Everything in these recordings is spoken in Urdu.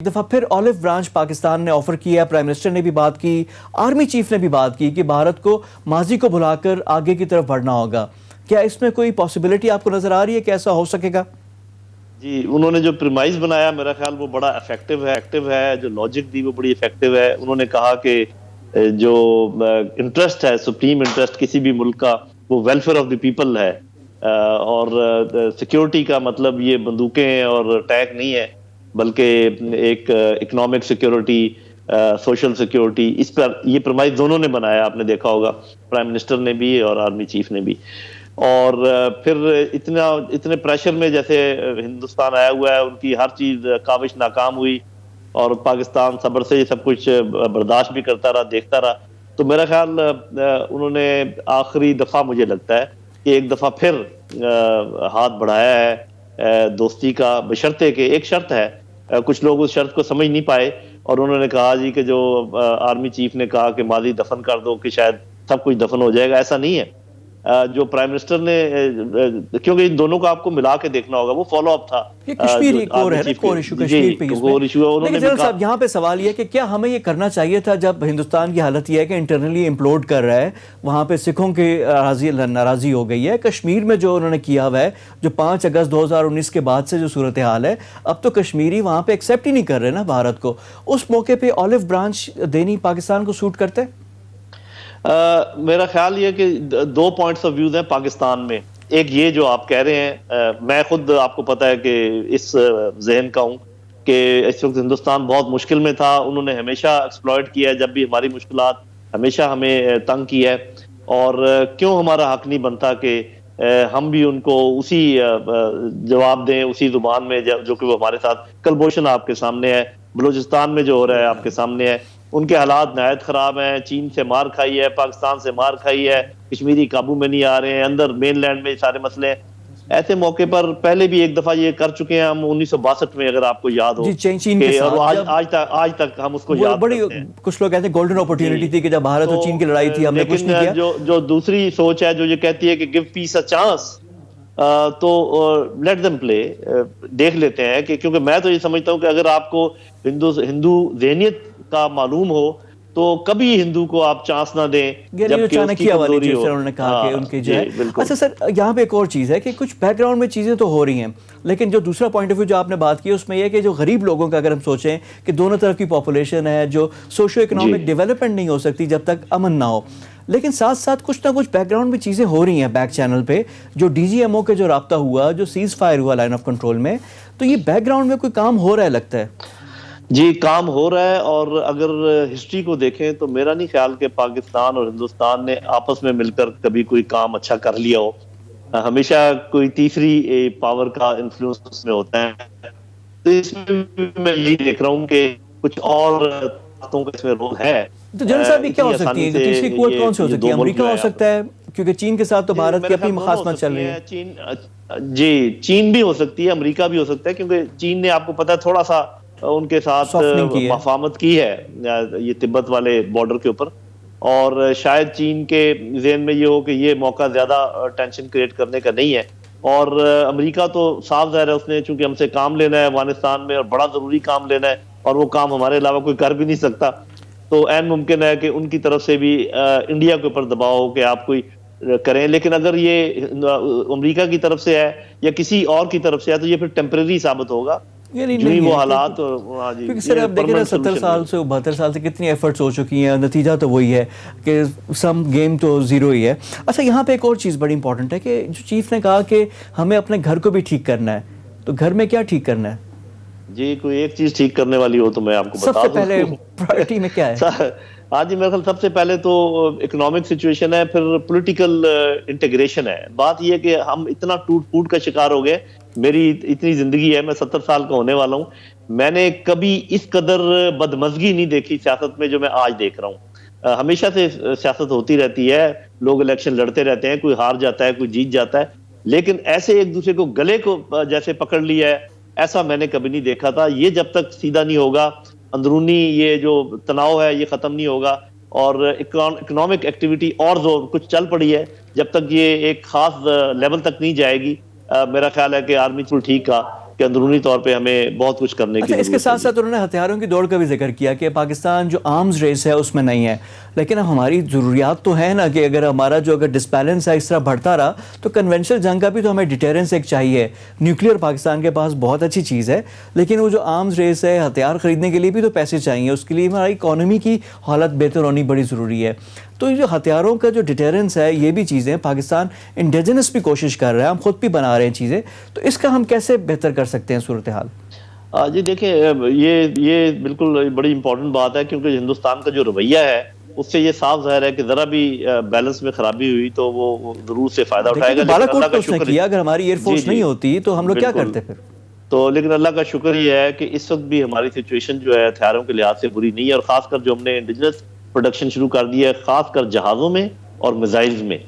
ایک دفعہ پھر آلف برانچ پاکستان نے آفر کیا، پرائم منسٹر نے بھی بات کی، آرمی چیف نے بھی بات کی کہ بھارت کو ماضی کو بھلا کر آگے کی طرف بڑھنا ہوگا۔ کیا اس میں کوئی پاسبلٹی آپ کو نظر آ رہی ہے کہ ایسا ہو سکے گا؟ جی، انہوں نے جو پریمائز بنایا میرا خیال وہ بڑا ایفیکٹو ہے، جو لاجک دی وہ بڑی ایفیکٹو ہے۔ انہوں نے کہا کہ جو انٹرسٹ ہے، سپریم انٹرسٹ کسی بھی ملک کا، وہ ویلفیئر آف دی پیپل ہے، اور سیکیورٹی کا مطلب یہ بندوقیں اور ٹینک نہیں ہے، بلکہ ایک اکنامک سیکیورٹی، سوشل سیکیورٹی، اس پر یہ پرمائز دونوں نے بنایا، آپ نے دیکھا ہوگا پرائم منسٹر نے بھی اور آرمی چیف نے بھی۔ اور پھر اتنے پریشر میں جیسے ہندوستان آیا ہوا ہے، ان کی ہر چیز کاوش ناکام ہوئی اور پاکستان صبر سے یہ سب کچھ برداشت بھی کرتا رہا، دیکھتا رہا۔ تو میرا خیال انہوں نے آخری دفعہ مجھے لگتا ہے کہ ایک دفعہ پھر ہاتھ بڑھایا ہے دوستی کا، بشرطے کہ ایک شرط ہے، کچھ لوگ اس شرط کو سمجھ نہیں پائے، اور انہوں نے کہا جی کہ جو آرمی چیف نے کہا کہ ماضی دفن کر دو کہ شاید سب کچھ دفن ہو جائے گا، ایسا نہیں ہے۔ جو پرائم منسٹر نے، کیونکہ ان دونوں کو آپ کو ملا کے دیکھنا ہوگا، وہ فالو اپ تھا۔ یہ کشمیری کور ہے نا، کور ایشو کشمیر پہ اس میں۔ لیکن جنرل صاحب یہاں پہ سوال یہ کہ کیا ہمیں یہ کرنا چاہیے تھا جب ہندوستان کی حالت یہ ہے کہ انٹرنلی امپلوڈ کر رہا ہے، وہاں پہ سکھوں کی ناراضی ہو گئی ہے، کشمیر میں جو انہوں نے کیا ہوا ہے، جو 5 اگست 2019 کے بعد سے جو صورتحال ہے، اب تو کشمیری وہاں پہ ایکسیپٹ ہی نہیں کر رہے نا بھارت کو۔ اس موقع پہ آلف برانچ دینی پاکستان کو سوٹ کرتے؟ میرا خیال یہ کہ دو پوائنٹس آف ویوز ہیں پاکستان میں۔ ایک یہ جو آپ کہہ رہے ہیں، میں خود آپ کو پتا ہے کہ اس ذہن کا ہوں کہ اس وقت ہندوستان بہت مشکل میں تھا، انہوں نے ہمیشہ ایکسپلائٹ کیا ہے جب بھی ہماری مشکلات، ہمیشہ ہمیں تنگ کیا ہے، اور کیوں ہمارا حق نہیں بنتا کہ ہم بھی ان کو اسی جواب دیں، اسی زبان میں جو کہ وہ ہمارے ساتھ۔ کلبوشن آپ کے سامنے ہے، بلوچستان میں جو ہو رہا ہے آپ کے سامنے ہے، ان کے حالات نہایت خراب ہیں، چین سے مار کھائی ہے، پاکستان سے مار کھائی ہے، کشمیری قابو میں نہیں آ رہے ہیں، اندر مین لینڈ میں سارے مسئلے ہیں۔ ایسے موقع پر پہلے بھی ایک دفعہ یہ کر چکے ہیں ہم 1962 میں، اگر آپ کو یاد ہو، چین کے ساتھ، اور آج تک ہم اس کو یاد کرتے ہیں۔ کچھ لوگ کہتے ہیں گولڈن اپورچونٹی تھی کہ جب بھارت اور چین کی لڑائی تھی، ہم نے کچھ نہیں کیا۔ جو دوسری سوچ ہے جو یہ کہتی ہے کہ گیو پیس اے چانس، تو لیٹ دم پلے، دیکھ لیتے ہیں کہ، کیونکہ میں تو یہ سمجھتا ہوں کہ اگر آپ کو ہندو ذہنیت کا معلوم ہو تو کبھی ہندو کو آپ چانس نہ دیں جبکہ اس کی کمزوری ہو۔ انہوں نے کہا کہ ان کی جو ہے۔ اچھا سر، یہاں پہ ایک اور چیز ہے کہ کچھ بیک گراؤنڈ میں چیزیں تو ہو رہی ہیں، لیکن جو دوسرا پوائنٹ آف ویو جو آپ نے بات کی اس میں یہ ہے کہ جو غریب لوگوں کا اگر ہم سوچیں کہ دونوں طرف کی پاپولیشن ہے، جو سوشو اکنامک ڈیولپمنٹ نہیں ہو سکتی جب تک امن نہ ہو، لیکن ساتھ ساتھ کچھ نہ کچھ بیک گراؤنڈ میں چیزیں ہو رہی ہیں بیک چینل پہ۔ جو ڈی جی ایم او کے جو رابطہ ہوا، جو سیز فائر ہوا لائن آف کنٹرول میں، تو یہ بیک گراؤنڈ میں کوئی کام ہو رہا ہے لگتا ہے؟ جی، کام ہو رہا ہے، اور اگر ہسٹری کو دیکھیں تو میرا نہیں خیال کہ پاکستان اور ہندوستان نے آپس میں مل کر کبھی کوئی کام اچھا کر لیا ہو۔ ہمیشہ کوئی تیسری پاور کا انفلوئنس اس میں ہوتا ہے، تو اس میں میں یہی دیکھ رہا ہوں کہ کچھ اور طاقتوں کا اس میں رول ہے۔ تو جنرل صاحب یہ کیا ہو سکتی ہے؟ تیسری قوت کون سی ہو سکتی ہے؟ امریکہ ہو سکتا ہے، کیونکہ چین کے ساتھ تو بھارت کی اپنی مخاصمت چل رہی ہے۔ جی، چین بھی ہو سکتی ہے، امریکہ بھی ہو سکتا ہے، کیونکہ چین نے آپ کو پتا ہے تھوڑا سا ان کے ساتھ مفاہمت کی ہے یہ تبت والے بارڈر کے اوپر، اور شاید چین کے ذہن میں یہ ہو کہ یہ موقع زیادہ ٹینشن کریٹ کرنے کا نہیں ہے، اور امریکہ تو صاف ظاہر ہے اس نے چونکہ ہم سے کام لینا ہے افغانستان میں، اور بڑا ضروری کام لینا ہے، اور وہ کام ہمارے علاوہ کوئی کر بھی نہیں سکتا، تو عین ممکن ہے کہ ان کی طرف سے بھی انڈیا کے اوپر دباؤ ہو کہ آپ کوئی کریں۔ لیکن اگر یہ امریکہ کی طرف سے ہے یا کسی اور کی طرف سے ہے تو یہ پھر ٹیمپریری ثابت ہوگا، جو ہی وہ حالات۔ کیونکہ سر اب دیکھیں نا 70 سال سے 72 سال سے کتنی ایفرٹس ہو چکی ہیں، نتیجہ تو وہی ہے کہ سم گیم تو زیرو ہی ہے۔ اچھا، یہاں پہ ایک اور چیز بڑی امپورٹنٹ ہے کہ جو چیف نے کہا کہ ہمیں اپنے گھر کو بھی ٹھیک کرنا ہے، تو گھر میں کیا ٹھیک کرنا ہے؟ جی، کوئی ایک چیز ٹھیک کرنے والی ہو تو میں آپ کو بتا دوں۔ سب سے پہلے پرائرٹی میں کیا ہے؟ ہاں جی، میرے خیال سب سے پہلے تو اکنامک سچویشن ہے، پھر پولیٹیکل انٹیگریشن ہے۔ بات یہ ہے کہ ہم اتنا ٹوٹ پھوٹ کا شکار ہو گئے، میری اتنی زندگی ہے، میں 70 سال کا ہونے والا ہوں، میں نے کبھی اس قدر بدمزگی نہیں دیکھی سیاست میں جو میں آج دیکھ رہا ہوں۔ ہمیشہ سے سیاست ہوتی رہتی ہے، لوگ الیکشن لڑتے رہتے ہیں، کوئی ہار جاتا ہے، کوئی جیت جاتا ہے، لیکن ایسے ایک دوسرے کو گلے کو جیسے پکڑ لیا ہے، ایسا میں نے کبھی نہیں دیکھا تھا۔ یہ جب تک سیدھا نہیں ہوگا، اندرونی یہ جو تناؤ ہے یہ ختم نہیں ہوگا، اور اکنامک ایکٹیویٹی اور زور کچھ چل پڑی ہے، جب تک یہ ایک خاص لیول تک نہیں جائے گی، میرا خیال ہے کہ آرمی ٹھیک کا کہ اندرونی طور پہ ہمیں بہت کچھ کرنے کی اچھا، اس کے ساتھ ساتھ انہوں نے ہتھیاروں کی دوڑ کا بھی ذکر کیا کہ پاکستان جو آرمز ریس ہے اس میں نہیں ہے، لیکن اب ہماری ضروریات تو ہے نا کہ اگر ہمارا جو اگر ڈسبیلنس ہے اس طرح بڑھتا رہا تو کنونشنل جنگ کا بھی تو ہمیں ڈیٹیرنس ایک چاہیے. نیوکلیئر پاکستان کے پاس بہت اچھی چیز ہے، لیکن وہ جو آرمز ریس ہے، ہتھیار خریدنے کے لیے بھی تو پیسے چاہیے، اس کے لیے ہماری اکانومی کی حالت بہتر ہونی بڑی ضروری ہے. تو یہ جو ہتھیاروں کا جو ڈیٹیرنس ہے، یہ بھی چیزیں پاکستان انڈیجنس بھی کوشش کر رہا ہے، ہم خود بھی بنا رہے ہیں چیزیں، تو اس کا ہم کیسے بہتر کر سکتے ہیں صورتحال؟ جی دیکھیں، یہ بالکل بڑی امپورٹنٹ بات ہے، کیونکہ ہندوستان کا جو رویہ ہے اس سے یہ صاف ظاہر ہے کہ ذرا بھی بیلنس میں خرابی ہوئی تو وہ ضرور سے فائدہ اٹھائے گا. بالا کوٹ تو اس نے کیا، اگر ہماری ایئر فورس نہیں ہوتی تو ہم لوگ کیا کرتے پھر؟ تو لیکن اللہ کا شکر یہ ہے کہ اس وقت بھی ہماری سچویشن جو ہے ہتھیاروں کے لحاظ سے بری نہیں ہے، اور خاص کر جو ہم نے انڈیجنس پروڈکشن شروع کر دی ہے، خاص کر جہازوں میں اور میزائلز میں،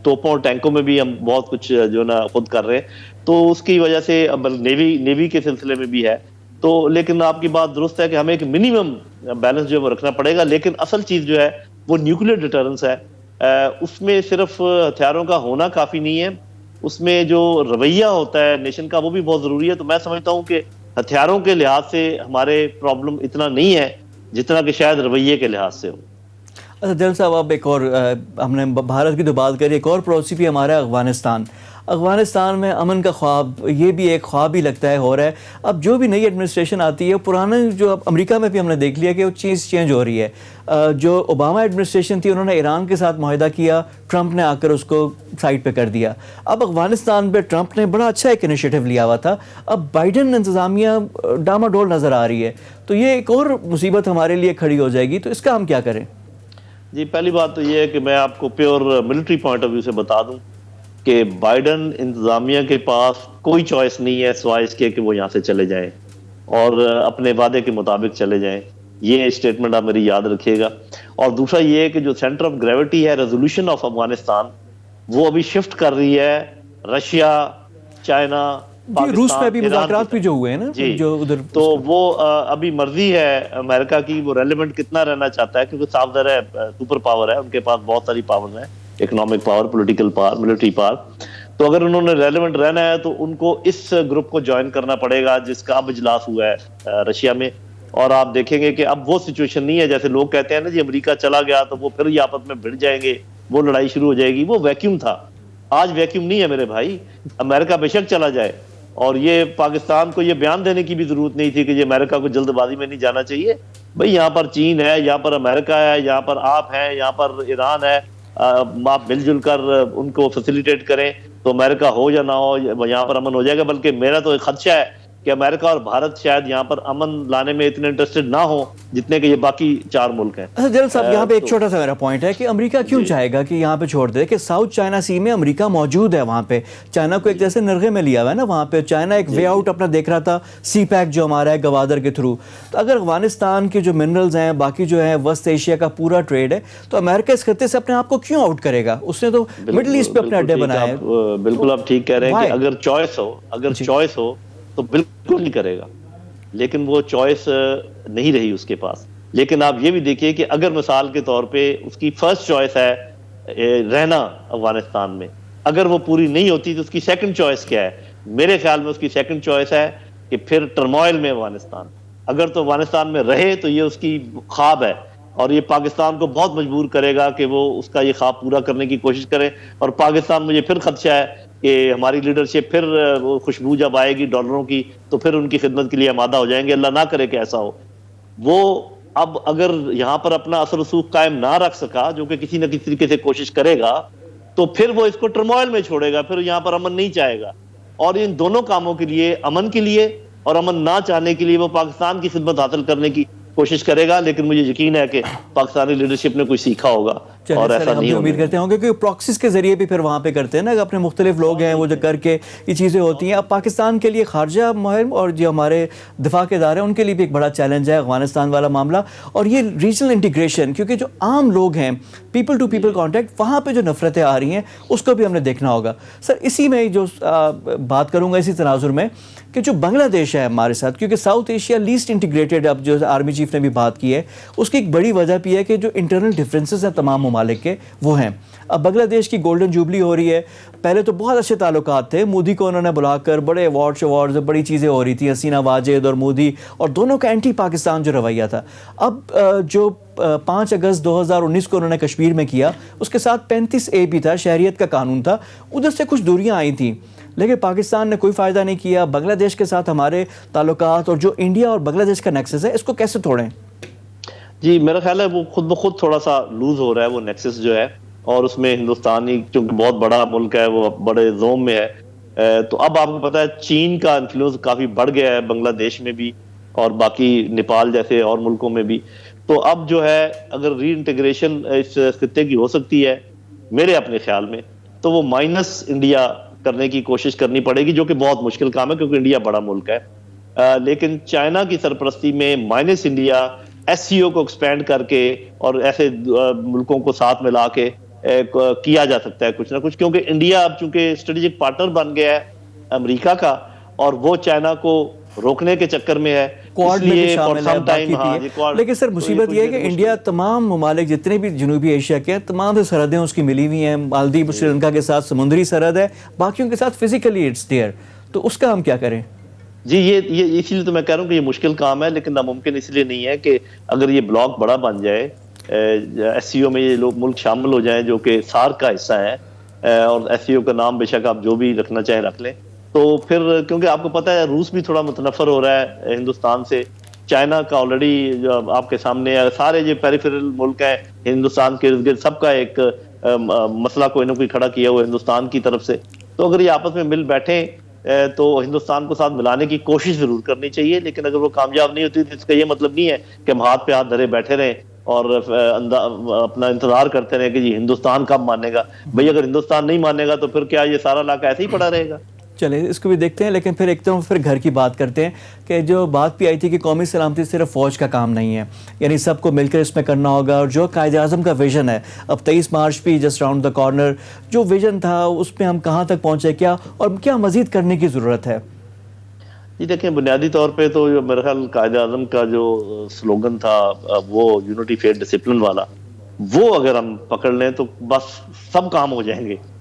توپوں اور ٹینکوں میں بھی ہم بہت کچھ جو نا خود کر رہے ہیں. تو اس کی وجہ سے نیوی کے سلسلے میں بھی ہے. تو لیکن آپ کی بات درست ہے کہ ہمیں ایک منیمم بیلنس جو ہے وہ رکھنا پڑے گا، لیکن اصل چیز جو ہے وہ نیوکلیئر ڈیٹرنس ہے. اس میں صرف ہتھیاروں کا ہونا کافی نہیں ہے، اس میں جو رویہ ہوتا ہے نیشن کا وہ بھی بہت ضروری ہے. تو میں سمجھتا ہوں کہ ہتھیاروں کے لحاظ سے ہمارے پرابلم اتنا نہیں ہے جتنا کہ شاید رویے کے لحاظ سے ہو. اچھا دل صاحب، اب ایک اور ہم نے بھارت کی تو بات کری، ایک اور پڑوسی بھی ہمارا افغانستان. افغانستان میں امن کا خواب، یہ بھی ایک خواب ہی لگتا ہے ہو رہا ہے. اب جو بھی نئی ایڈمنسٹریشن آتی ہے، پرانا جو اب امریکہ میں بھی ہم نے دیکھ لیا کہ وہ چیز چینج ہو رہی ہے. جو اوباما ایڈمنسٹریشن تھی انہوں نے ایران کے ساتھ معاہدہ کیا، ٹرمپ نے آ کر اس کو سائڈ پہ کر دیا. اب افغانستان پہ ٹرمپ نے بڑا اچھا ایک انیشیٹو لیا ہوا تھا، اب بائیڈن انتظامیہ ڈاما ڈول نظر آ رہی ہے، تو یہ ایک اور مصیبت ہمارے لیے کھڑی ہو جائے گی. تو اس کا ہم کیا کریں؟ جی پہلی بات تو یہ ہے کہ میں آپ کو pure military point of view سے بتا دوں کہ بائیڈن انتظامیہ کے پاس کوئی چوائس نہیں ہے سوائے اس کے کہ وہ یہاں سے چلے جائیں اور اپنے وعدے کے مطابق چلے جائیں. یہ اسٹیٹمنٹ آپ میری یاد رکھیے گا. اور دوسرا یہ ہے کہ جو سینٹر آف گریوٹی ہے ریزولوشن آف افغانستان، وہ ابھی شفٹ کر رہی ہے رشیا، چائنا، روس میں بھی مذاکرات بھی جو ہوئے ہیں نا جو ادھر، تو وہ ابھی مرضی ہے امریکہ کی وہ ریلیونٹ کتنا رہنا چاہتا ہے، کیونکہ صاف ظاہر ہے سپر پاور ہے، ان کے پاس بہت ساری پاور ہیں، economic power, political power, military power. تو اگر انہوں نے ریلیونٹ رہنا ہے تو ان کو اس گروپ کو جوائن کرنا پڑے گا جس کا اب اجلاس ہوا ہے رشیا میں. اور آپ دیکھیں گے کہ اب وہ سچویشن نہیں ہے جیسے لوگ کہتے ہیں نا جی امریکہ چلا گیا تو وہ پھر یہ آپس میں بھڑ جائیں گے، وہ لڑائی شروع ہو جائے گی. وہ ویکیوم تھا، آج ویکیوم نہیں ہے میرے بھائی. امریکہ بے شک چلا جائے، اور یہ پاکستان کو یہ بیان دینے کی بھی ضرورت نہیں تھی کہ یہ امریکہ کو جلد بازی میں نہیں جانا چاہیے. بھئی یہاں پر چین ہے، یہاں پر امریکہ ہے، یہاں پر آپ ہیں، یہاں پر ایران ہے، آپ مل جل کر ان کو فیسیلیٹیٹ کریں تو امریکہ ہو یا نہ ہو یہاں پر امن ہو جائے گا. بلکہ میرا تو ایک خدشہ ہے کہ امریکہ اور بھارت شاید یہاں پر امن لانے میں اتنے انٹرسٹڈ نہ ہو جتنے کہ یہ باقی 4 ملک ہیں. اچھا جلال صاحب، یہاں پہ ایک چھوٹا سا میرا پوائنٹ ہے کہ امریکہ کیوں چاہے گا کہ یہاں پہ چھوڑ دے، کہ ساؤتھ چائنا سی میں امریکہ موجود ہے، وہاں پہ چائنا کو ایک جیسے نرغے میں لیا ہوا ہے نا، وہاں پہ چائنا ایک وے آؤٹ اپنا دیکھ رہا تھا، سی پیک جو ہمارا ہے گوادر کے تھرو. تو اگر افغانستان کے جو منرلز ہیں، باقی جو ہے وسط ایشیا کا پورا ٹریڈ ہے، تو امریکہ اس خطے سے اپنے آپ کو کیوں آؤٹ کرے گا؟ اس نے تو مڈل ایسٹ پہ اپنے اڈے بنائے ہیں. بالکل آپ ٹھیک کہہ رہے ہیں کہ اگر چوائس ہو تو بالکل نہیں کرے گا، لیکن وہ چوائس نہیں رہی اس کے پاس. لیکن آپ یہ بھی دیکھیے کہ اگر مثال کے طور پہ اس کی فرسٹ چوائس ہے رہنا افغانستان میں، اگر وہ پوری نہیں ہوتی تو اس کی سیکنڈ چوائس کیا ہے؟ میرے خیال میں اس کی سیکنڈ چوائس ہے کہ پھر ٹرموائل میں افغانستان، اگر تو افغانستان میں رہے تو یہ اس کی خواب ہے، اور یہ پاکستان کو بہت مجبور کرے گا کہ وہ اس کا یہ خواب پورا کرنے کی کوشش کرے. اور پاکستان مجھے پھر خدشہ ہے کہ ہماری لیڈرشپ پھر وہ خوشبو جب آئے گی ڈالروں کی تو پھر ان کی خدمت کے لیے آمادہ ہو جائیں گے. اللہ نہ کرے کہ ایسا ہو. وہ اب اگر یہاں پر اپنا اثر رسوخ قائم نہ رکھ سکا، جو کہ کسی نہ کسی طریقے سے کوشش کرے گا، تو پھر وہ اس کو ٹرموائل میں چھوڑے گا، پھر یہاں پر امن نہیں چاہے گا. اور ان دونوں کاموں کے لیے، امن کے لیے اور امن نہ چاہنے کے لیے، وہ پاکستان کی خدمت حاصل کرنے کی کوشش کرے گا. لیکن مجھے یقین ہے کہ پاکستانی لیڈرشپ نے کچھ سیکھا ہوگا اور ایسا نہیں امید کرتے ہوں گے کہ پراکسیز کے ذریعے بھی پھر وہاں پہ کرتے ہیں نا، اپنے مختلف لوگ ہیں وہ جو کر کے یہ چیزیں ہوتی ہیں. اب پاکستان کے لیے خارجہ مہم اور جو ہمارے دفاع کے ادارے ہیں ان کے لیے بھی ایک بڑا چیلنج ہے افغانستان والا معاملہ، اور یہ ریجنل انٹیگریشن، کیونکہ جو عام لوگ ہیں، پیپل ٹو پیپل کانٹیکٹ، وہاں پہ جو نفرتیں آ رہی ہیں اس کو بھی ہم نے دیکھنا ہوگا. سر اسی میں جو بات کروں گا اسی تناظر میں کہ جو بنگلہ دیش ہے ہمارے ساتھ، کیونکہ ساؤتھ ایشیا لیسٹ انٹیگریٹڈ، اب جو آرمی چیف نے بھی بات کی ہے، اس کی ایک بڑی وجہ بھی ہے کہ جو انٹرنل ڈفرینسز ہیں تمام ممالک کے وہ ہیں. اب بنگلہ دیش کی گولڈن جوبلی ہو رہی ہے. پہلے تو بہت اچھے تعلقات تھے, مودی کو انہوں نے بلا کر بڑے ایوارڈز بڑی چیزیں ہو رہی تھیں, حسینہ واجد اور مودی, اور دونوں کا اینٹی پاکستان جو رویہ تھا. اب جو 5 اگست 2019 کو انہوں نے کشمیر میں کیا, اس کے ساتھ 35A بھی تھا, شہریت کا قانون تھا, ادھر سے کچھ دوریاں آئی تھیں, لیکن پاکستان نے کوئی فائدہ نہیں کیا. بنگلہ دیش کے ساتھ ہمارے تعلقات اور جو انڈیا اور بنگلہ دیش کا نیکسس ہے, اس کو کیسے توڑیں؟ جی میرا خیال ہے وہ خود بخود تھوڑا سا لوز ہو رہا ہے وہ نیکسس جو ہے, اور اس میں ہندوستانی چونکہ بہت بڑا ملک ہے, وہ بڑے زوم میں ہے, تو اب آپ کو پتا ہے چین کا انفلوئنس کافی بڑھ گیا ہے بنگلہ دیش میں بھی اور باقی نیپال جیسے اور ملکوں میں بھی. تو اب جو ہے اگر ری انٹیگریشن اس خطے کی ہو سکتی ہے میرے اپنے خیال میں, تو وہ مائنس انڈیا کرنے کی کوشش کرنی پڑے گی, جو کہ بہت مشکل کام ہے کیونکہ انڈیا بڑا ملک ہے. لیکن چائنا کی سرپرستی میں مائنس انڈیا ایس سی او کو ایکسپینڈ کر کے اور ایسے ملکوں کو ساتھ ملا کے کیا جا سکتا ہے کچھ نہ کچھ, کیونکہ انڈیا اب چونکہ اسٹریٹجک پارٹنر بن گیا ہے امریکہ کا, اور وہ چائنا کو روکنے کے چکر میں ہے, کوارڈ میں بھی شامل ہے, باقی بھی ہے. لیکن سر مصیبت یہ ہے کہ انڈیا تمام ممالک جتنے بھی جنوبی ایشیا کے ہیں, تمام سے سرحدیں اس کی ملی ہوئی ہیں. مالدیپ سری لنکا کے ساتھ سمندری سرحد ہے, باقیوں کے ساتھ فزیکلی اٹس دیئر. تو اس کا ہم کیا کریں؟ جی یہ اسی لیے تو میں کہہ رہا ہوں کہ یہ مشکل کام ہے, لیکن ناممکن اس لیے نہیں ہے کہ اگر یہ بلاک بڑا بن جائے, ایس سی او میں یہ لوگ ملک شامل ہو جائیں جو کہ سارک کا حصہ ہے, اور ایس سی او کا نام بے شک آپ جو بھی رکھنا چاہیں رکھ لیں, تو پھر کیونکہ آپ کو پتہ ہے روس بھی تھوڑا متنفر ہو رہا ہے ہندوستان سے, چائنا کا آلریڈی آپ کے سامنے ہے, سارے جو پیریفرل ملک ہیں ہندوستان کے ارد گرد سب کا ایک مسئلہ کوئی نہ کوئی کھڑا کیا ہوا ہندوستان کی طرف سے. تو اگر یہ آپس میں مل بیٹھیں تو ہندوستان کو ساتھ ملانے کی کوشش ضرور کرنی چاہیے, لیکن اگر وہ کامیاب نہیں ہوتی تو اس کا یہ مطلب نہیں ہے کہ ہم ہاتھ پہ ہاتھ دھرے بیٹھے رہیں اور اپنا انتظار کرتے رہیں کہ جی ہندوستان کب مانے گا. بھئی اگر ہندوستان نہیں مانے گا تو پھر کیا یہ سارا علاقہ ایسے ہی پڑا رہے گا؟ چلیں اس کو بھی دیکھتے ہیں, لیکن پھر ایک طرف پھر گھر کی بات کرتے ہیں کہ جو بات بھی آئی تھی کہ قومی سلامتی صرف فوج کا کام نہیں ہے, یعنی سب کو مل کر اس میں کرنا ہوگا. اور جو قائد اعظم کا ویژن ہے, اب 23 مارچ بھی جسٹ راؤنڈ دا کارنر, جو ویژن تھا اس میں ہم کہاں تک پہنچے, کیا اور کیا مزید کرنے کی ضرورت ہے؟ جی دیکھیں, بنیادی طور پہ تو میرا خیال قائد اعظم کا جو سلوگن تھا وہ یونٹی فیتھ ڈسپلن والا, وہ اگر ہم پکڑ لیں تو بس سب کام ہو جائیں گے.